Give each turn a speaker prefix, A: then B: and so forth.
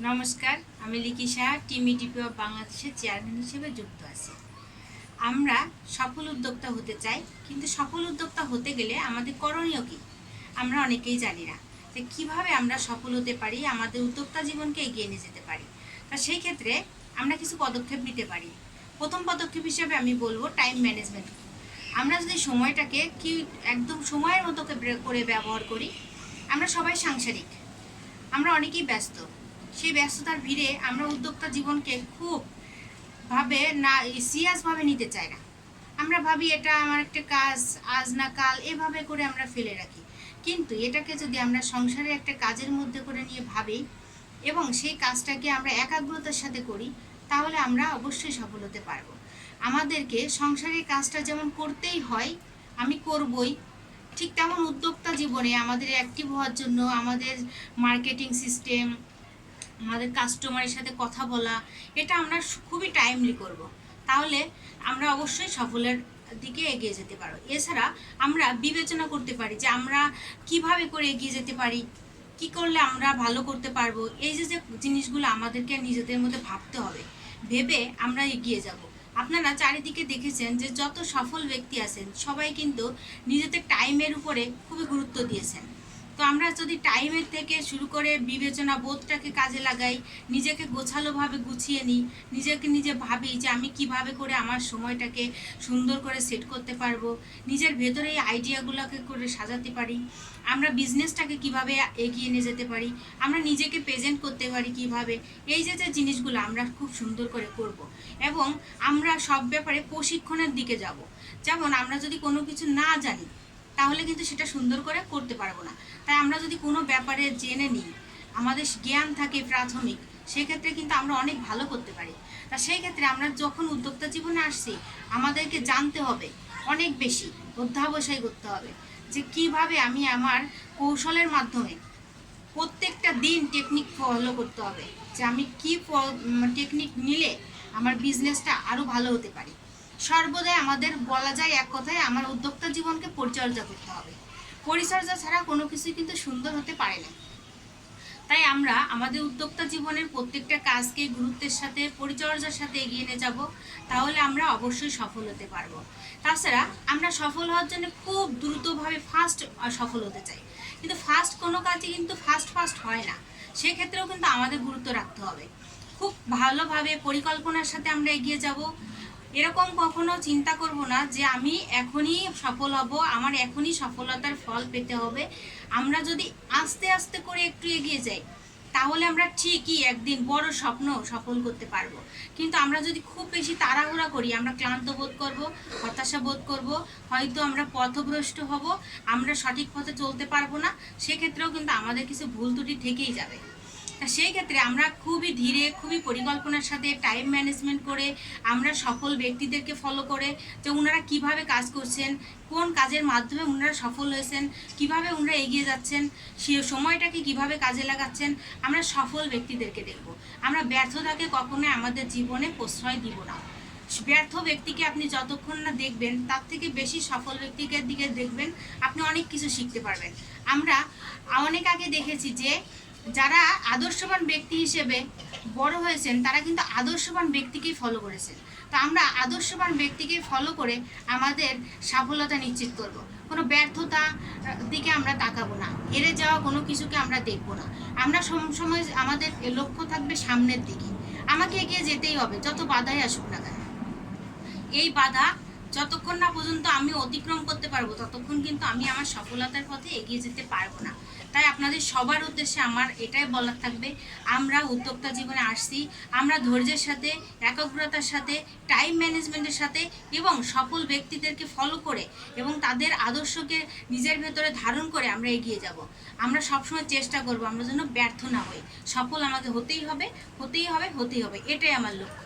A: নমস্কার, আমি লিকিশা team EDP of বাংলাদেশের চেয়ারম্যান হিসেবে যুক্ত আছি। আমরা সফল উদ্যোক্তা হতে চাই, কিন্তু সফল উদ্যোক্তা হতে গেলে আমাদের করণীয় কী আমরা অনেকেই জানি না। যে কীভাবে আমরা সফল হতে পারি, আমাদের উদ্যোক্তা জীবনকে এগিয়ে নিয়ে যেতে পারি। তা সেই ক্ষেত্রে আমরা কিছু পদক্ষেপ নিতে পারি। প্রথম পদক্ষেপ হিসেবে আমি বলবো টাইম ম্যানেজমেন্ট। আমরা যদি সময়টাকে একদম সময়ের মতো করে ব্যবহার করি। আমরা সবাই সাংসারিক, আমরা অনেকেই ব্যস্ত। সেই ব্যস্ততার ভিড়ে আমরা উদ্যোক্তা জীবনকে খুব সিরিয়াসভাবে নিতে চাই না। আমরা ভাবি এটা আমার একটা কাজ, আজ না কাল এভাবে করে আমরা ফেলে রাখি। কিন্তু এটাকে যদি আমরা সংসারের একটা কাজের মধ্যে করে নিয়ে ভাবি এবং সেই কাজটাকে আমরা একাগ্রতার সাথে করি, তাহলে আমরা অবশ্যই সফল হতে পারবো। আমাদেরকে সংসারের কাজটা যেমন করতেই হয়, আমি করবই, ঠিক তেমন উদ্যোক্তা জীবনে আমাদের অ্যাক্টিভ হওয়ার জন্য আমাদের মার্কেটিং সিস্টেম, আমাদের কাস্টমারের সাথে কথা বলা, এটা আমরা খুবই টাইমলি করব। তাহলে আমরা অবশ্যই সফলের দিকে এগিয়ে যেতে পারবো। এছাড়া আমরা বিবেচনা করতে পারি যে আমরা কিভাবে করে এগিয়ে যেতে পারি, কি করলে আমরা ভালো করতে পারবো। এই যে জিনিসগুলো আমাদেরকে নিজেদের মধ্যে ভাবতে হবে, ভেবে আমরা এগিয়ে যাব। আপনারা চারিদিকে দেখেছেন যে যত সফল ব্যক্তি আছেন সবাই কিন্তু নিজেদের টাইমের উপরে খুবই গুরুত্ব দিয়েছেন। তো আমরা যদি টাইমের থেকে শুরু করে বিবেচনা বোধটাকে কাজে লাগাই, নিজেকে গোছালোভাবে গুছিয়ে নিই, নিজে ভাবি যে আমি কিভাবে করে আমার সময়টাকে সুন্দর করে সেট করতে পারবো, নিজের ভেতরে এই আইডিয়াগুলোকে করে সাজাতে পারি, আমরা বিজনেসটাকে কিভাবে এগিয়ে নিয়ে যেতে পারি, আমরা নিজেকে প্রেজেন্ট করতে পারি কিভাবে, এই যে জিনিসগুলো আমরা খুব সুন্দর করে করব। এবং আমরা সব ব্যাপারে প্রশিক্ষণের দিকে যাব। যেমন আমরা যদি কোনো কিছু না জানি তাহলে কিন্তু সেটা সুন্দর করে করতে পারবো না। তাই আমরা যদি কোনো ব্যাপারে জেনে নিই, আমাদের জ্ঞান থাকে প্রাথমিক, সেক্ষেত্রে কিন্তু আমরা অনেক ভালো করতে পারি। তা সেই ক্ষেত্রে আমরা যখন উদ্যোক্তা জীবনে আসছি, আমাদেরকে জানতে হবে অনেক বেশি, অধ্যাবসায় করতে হবে যে কিভাবে আমি আমার কৌশলের মাধ্যমে প্রত্যেকটা দিন টেকনিক ফলো করতে হবে, যে আমি কি টেকনিক নিলে আমার বিজনেসটা আরও ভালো হতে পারি। সর্বদাই আমাদের বলা যায় এক কথায়, আমার উদ্যোক্তা জীবনকে পরিচর্যা করতে হবে। পরিচর্যা ছাড়া কোনো কিছুই কিন্তু সুন্দর হতে পারে না। তাই আমরা আমাদের উদ্যোক্তা জীবনের প্রত্যেকটা কাজকে গুরুত্বের সাথে, পরিচর্যার সাথে এগিয়ে নিয়ে যাব। তাহলে আমরা অবশ্যই সফল হতে পারবো। তাছাড়া আমরা সফল হওয়ার জন্য খুব দ্রুতভাবে ফাস্ট সফল হতে চাই, কিন্তু ফাস্ট কোনো কাজই কিন্তু ফাস্ট হয় না। সেক্ষেত্রেও কিন্তু আমাদের গুরুত্ব রাখতে হবে। খুব ভালোভাবে পরিকল্পনার সাথে আমরা এগিয়ে যাব। এরকম কখনো চিন্তা করব না যে আমি এখনই সফল হব, আমার এখনই সফলতার ফল পেতে হবে। আমরা যদি আস্তে আস্তে করে একটু এগিয়ে যাই, তাহলে আমরা ঠিকই একদিন বড় স্বপ্ন সফল করতে পারবো। কিন্তু আমরা যদি খুব বেশি তাড়াহুড়া করি, আমরা ক্লান্ত বোধ করব, হতাশা বোধ করব, হয়তো আমরা পথভ্রষ্ট হব, আমরা সঠিক পথে চলতে পারবো না। সেক্ষেত্রেও কিন্তু আমাদের কিছু ভুল ত্রুটি থেকেই যাবে। তা সেই ক্ষেত্রে আমরা খুবই ধীরে, খুবই পরিকল্পনার সাথে টাইম ম্যানেজমেন্ট করে, আমরা সফল ব্যক্তিদেরকে ফলো করে যে ওনারা কিভাবে কাজ করছেন, কোন কাজের মাধ্যমে ওনারা সফল হয়েছেন, কিভাবে ওনারা এগিয়ে যাচ্ছেন, সে সময়টাকে কিভাবে কাজে লাগাচ্ছেন, আমরা সফল ব্যক্তিদেরকে দেখব। আমরা ব্যর্থতাকে কখনোই আমাদের জীবনে প্রশ্রয় দিব না। ব্যর্থ ব্যক্তিকে আপনি যতক্ষণ না দেখবেন, তার থেকে বেশি সফল ব্যক্তিকে দিকে দেখবেন, আপনি অনেক কিছু শিখতে পারবেন। আমরা অনেক আগে দেখেছি যে যারা আদর্শবান ব্যক্তি হিসেবে বড় হয়েছেন, তারা কিন্তু আদর্শবান ব্যক্তিকেই ফলো করেছেন। তো আমরা আদর্শবান ব্যক্তিকে ফলো করে আমাদের সফলতা নিশ্চিত করব। কোনো ব্যর্থতা দিকে আমরা তাকাবো না, হেরে যাওয়া কোনো কিছুকে আমরা দেখব না। আমরা সবসময় আমাদের লক্ষ্য থাকবে সামনের দিকে, আমাকে এগিয়ে যেতেই হবে যত বাধাই আসুক না কেন। এই বাধা যতক্ষণ না পর্যন্ত আমি অতিক্রম করতে পারবো, ততক্ষণ কিন্তু আমি আমার সফলতার পথে এগিয়ে যেতে পারবো না। তাই আপনাদের সবার উদ্দেশ্যে আমার এটাই বলার থাকবে, আমরা উদ্যোক্তা জীবনে আসছি, আমরা ধৈর্যের সাথে, একাগ্রতার সাথে, টাইম ম্যানেজমেন্টের সাথে এবং সফল ব্যক্তিদেরকে ফলো করে এবং তাদের আদর্শকে নিজের ভেতরে ধারণ করে আমরা এগিয়ে যাব। আমরা সবসময় চেষ্টা করব আমরা যেন ব্যর্থ না হই। সফল আমাদের হতেই হবে, এটাই আমার লক্ষ্য।